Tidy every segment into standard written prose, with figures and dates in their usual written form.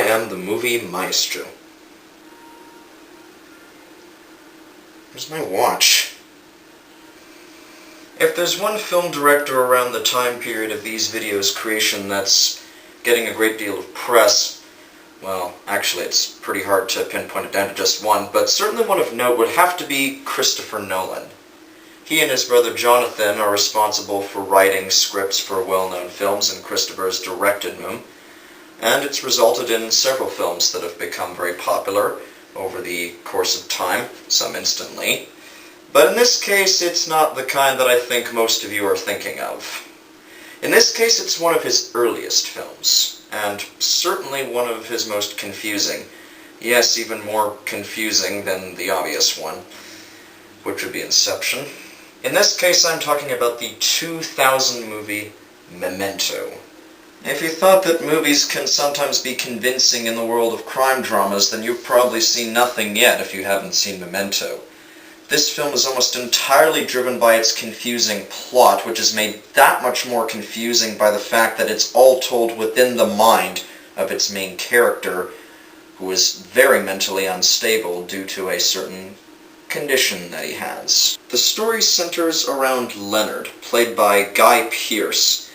am the movie maestro. Where's my watch? If there's one film director around the time period of these videos' creation that's getting a great deal of press, well, actually it's pretty hard to pinpoint it down to just one, but certainly one of note would have to be Christopher Nolan. He and his brother Jonathan are responsible for writing scripts for well-known films, and Christopher has directed them, and it's resulted in several films that have become very popular over the course of time, some instantly. But in this case, it's not the kind that I think most of you are thinking of. In this case, it's one of his earliest films, and certainly one of his most confusing. Yes, even more confusing than the obvious one, which would be Inception. In this case, I'm talking about the 2000 movie Memento. If you thought that movies can sometimes be convincing in the world of crime dramas, then you've probably seen nothing yet if you haven't seen Memento. This film is almost entirely driven by its confusing plot, which is made that much more confusing by the fact that it's all told within the mind of its main character, who is very mentally unstable due to a certain condition that he has. The story centers around Leonard, played by Guy Pearce,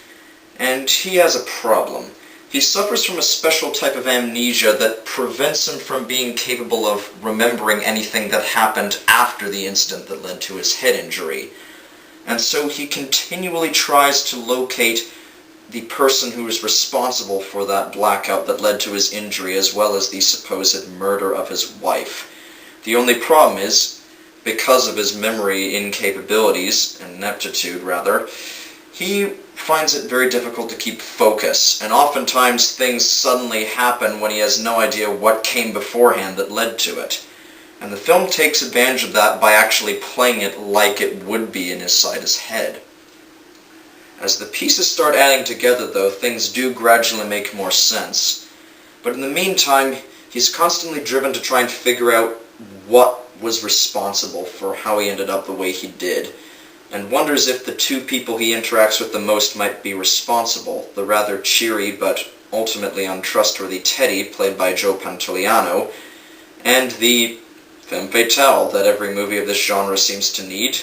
and he has a problem. He suffers from a special type of amnesia that prevents him from being capable of remembering anything that happened after the incident that led to his head injury. And so he continually tries to locate the person who is responsible for that blackout that led to his injury, as well as the supposed murder of his wife. The only problem is, because of his memory incapabilities, ineptitude rather, he finds it very difficult to keep focus, and oftentimes things suddenly happen when he has no idea what came beforehand that led to it. And the film takes advantage of that by actually playing it like it would be inside his head. As the pieces start adding together, though, things do gradually make more sense. But in the meantime, he's constantly driven to try and figure out what was responsible for how he ended up the way he did, and wonders if the two people he interacts with the most might be responsible, the rather cheery but ultimately untrustworthy Teddy, played by Joe Pantoliano, and the femme fatale that every movie of this genre seems to need,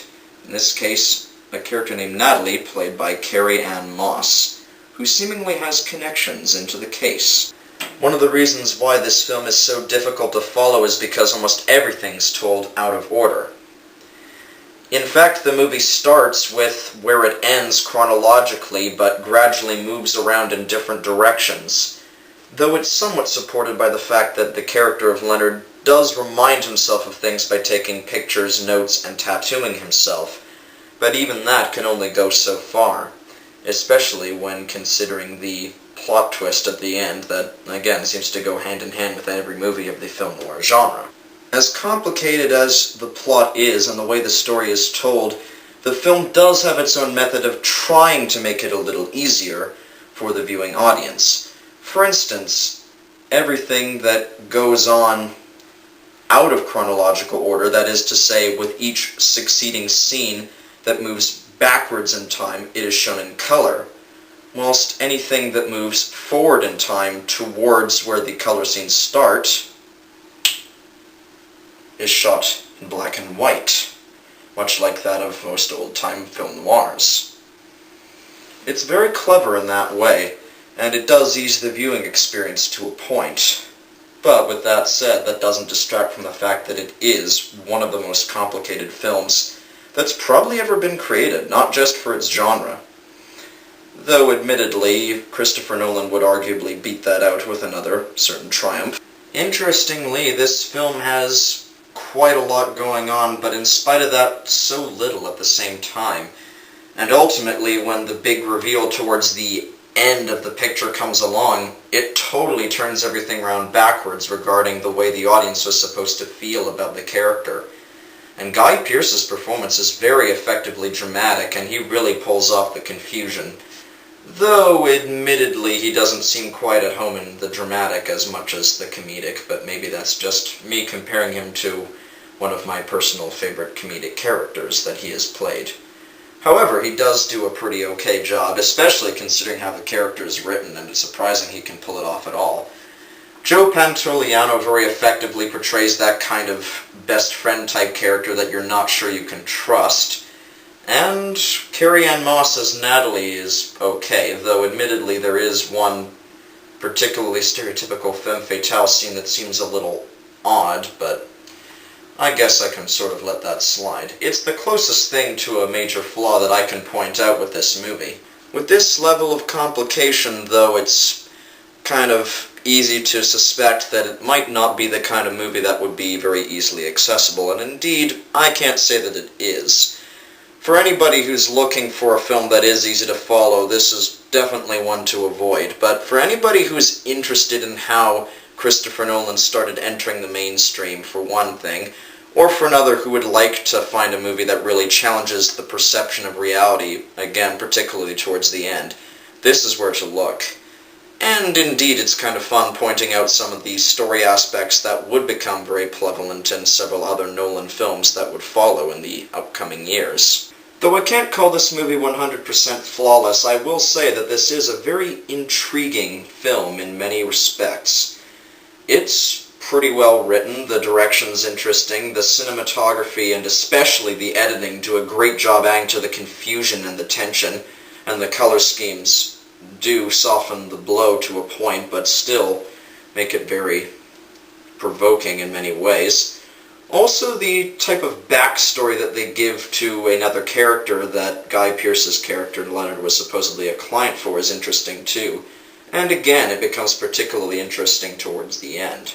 in this case, a character named Natalie, played by Carrie Ann Moss, who seemingly has connections into the case. One of the reasons why this film is so difficult to follow is because almost everything's told out of order. In fact, the movie starts with where it ends chronologically, but gradually moves around in different directions, though it's somewhat supported by the fact that the character of Leonard does remind himself of things by taking pictures, notes, and tattooing himself, but even that can only go so far, especially when considering the plot twist at the end that, again, seems to go hand in hand with every movie of the film noir genre. As complicated as the plot is and the way the story is told, the film does have its own method of trying to make it a little easier for the viewing audience. For instance, everything that goes on out of chronological order, that is to say, with each succeeding scene that moves backwards in time, it is shown in color, whilst anything that moves forward in time towards where the color scenes start is shot in black and white, much like that of most old-time film noirs. It's very clever in that way, and it does ease the viewing experience to a point. But with that said, that doesn't distract from the fact that it is one of the most complicated films that's probably ever been created, not just for its genre. Though, admittedly, Christopher Nolan would arguably beat that out with another certain triumph. Interestingly, this film has quite a lot going on, but in spite of that, so little at the same time. And ultimately, when the big reveal towards the end of the picture comes along, it totally turns everything around backwards regarding the way the audience was supposed to feel about the character. And Guy Pearce's performance is very effectively dramatic, and he really pulls off the confusion. Though, admittedly, he doesn't seem quite at home in the dramatic as much as the comedic, but maybe that's just me comparing him to one of my personal favorite comedic characters that he has played. However, he does do a pretty okay job, especially considering how the character is written, and it's surprising he can pull it off at all. Joe Pantoliano very effectively portrays that kind of best friend type character that you're not sure you can trust. And Carrie-Anne Moss as Natalie is okay, though admittedly there is one particularly stereotypical femme fatale scene that seems a little odd, but I guess I can sort of let that slide. It's the closest thing to a major flaw that I can point out with this movie. With this level of complication, though, it's kind of easy to suspect that it might not be the kind of movie that would be very easily accessible, and indeed, I can't say that it is. For anybody who's looking for a film that is easy to follow, this is definitely one to avoid. But for anybody who's interested in how Christopher Nolan started entering the mainstream, for one thing, or for another who would like to find a movie that really challenges the perception of reality, again, particularly towards the end, this is where to look. And indeed, it's kind of fun pointing out some of the story aspects that would become very prevalent in several other Nolan films that would follow in the upcoming years. Though I can't call this movie 100% flawless, I will say that this is a very intriguing film in many respects. It's pretty well written, the direction's interesting, the cinematography and especially the editing do a great job adding to the confusion and the tension, and the color schemes do soften the blow to a point, but still make it very provoking in many ways. Also, the type of backstory that they give to another character that Guy Pearce's character, Leonard, was supposedly a client for is interesting too. And again, it becomes particularly interesting towards the end.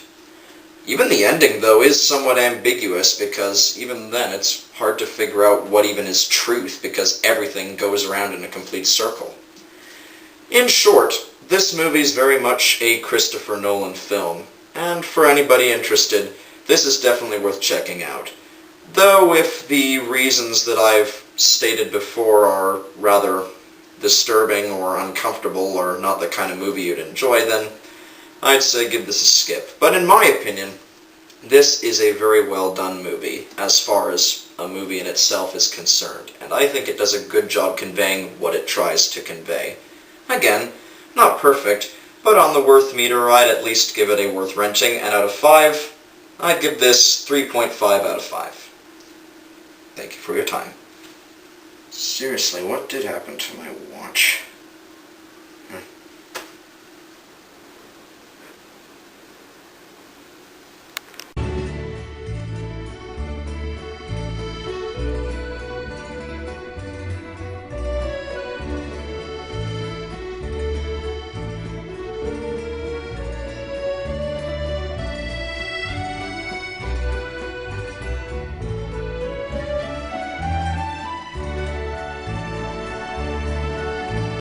Even the ending, though, is somewhat ambiguous, because even then it's hard to figure out what even is truth, because everything goes around in a complete circle. In short, this movie is very much a Christopher Nolan film, and for anybody interested, this is definitely worth checking out. Though if the reasons that I've stated before are rather disturbing or uncomfortable or not the kind of movie you'd enjoy, then I'd say give this a skip. But in my opinion, this is a very well done movie as far as a movie in itself is concerned, and I think it does a good job conveying what it tries to convey. Again, not perfect, but on the worth meter I'd at least give it a worth renting, and out of 5, I'd give this 3.5 out of 5. Thank you for your time. Seriously, what did happen to my watch?